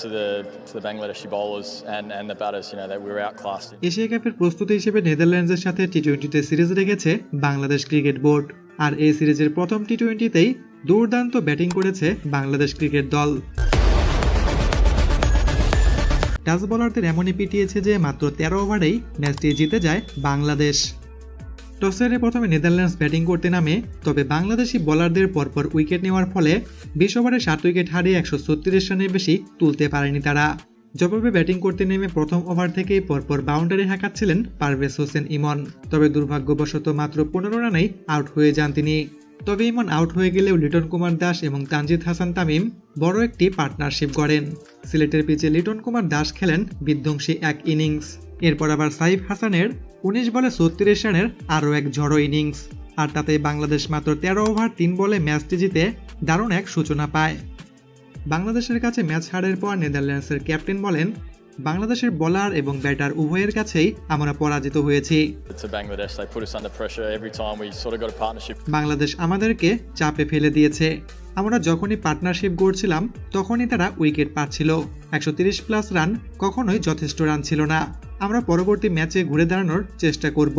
to the Bangladeshi bowlers and the batters, that we were outclassed. Asia কাপের প্রস্তুতি হিসেবে নেদারল্যান্ডসের সাথে টি-20তে সিরিজ রেখেছে বাংলাদেশ ক্রিকেট বোর্ড। আর এই সিরিজের প্রথম টি-20তেই দুর্দান্ত ব্যাটিং করেছে বাংলাদেশ ক্রিকেট দল। ডাচ বোলারদের এমনই পিটিয়েছে যে মাত্র 13 ওভারেই ম্যাচটি জিতে যায় বাংলাদেশ। টসে হেরে প্রথমে নেদারল্যান্ডস ব্যাটিং করতে নামে, তবে বাংলাদেশি বোলারদের পরপর উইকেট নেওয়ার ফলে 20 ওভারে 7 উইকেট হারিয়ে 136 রানের বেশি তুলতে পারেনি তারা। জবাবে ব্যাটিং করতে নেমে প্রথম ওভার থেকেই পরপর বাউন্ডারি হাঁকাচ্ছিলেন পারভেজ হোসেন ইমন, তবে দুর্ভাগ্যবশত মাত্র 15 রানেই আউট হয়ে যান তিনি। তবে ইমন আউট হয়ে গেলেও লিটন কুমার দাস এবং তানজিদ হাসান তামিম বড় একটি পার্টনারশিপ গড়েন। সিলেটের পিচে লিটন কুমার দাস খেলেন বিধ্বংসী এক ইনিংস। এরপর আবার সাইফ হাসানের 19 বলে 36 রানের আরও এক ঝড়ো ইনিংস, আর তাতে বাংলাদেশ মাত্র 13 ওভার 3 বলে ম্যাচটি জিতে দারুণ এক সূচনা পায়। বাংলাদেশের কাছে ম্যাচ হারের পর নেদারল্যান্ডসের ক্যাপ্টেন বলেন, বাংলাদেশের বোলার এবং ব্যাটার উভয়ের কাছেই আমরা পরাজিত হয়েছি। বাংলাদেশ আমাদেরকে চাপে ফেলে দিয়েছে। আমরা যখনই পার্টনারশিপ গড়ছিলাম তখনই তারা উইকেট পাচ্ছিল। 130+ রান কখনোই যথেষ্ট রান ছিল না। আমরা পরবর্তী ম্যাচে ঘুরে দাঁড়ানোর চেষ্টা করব।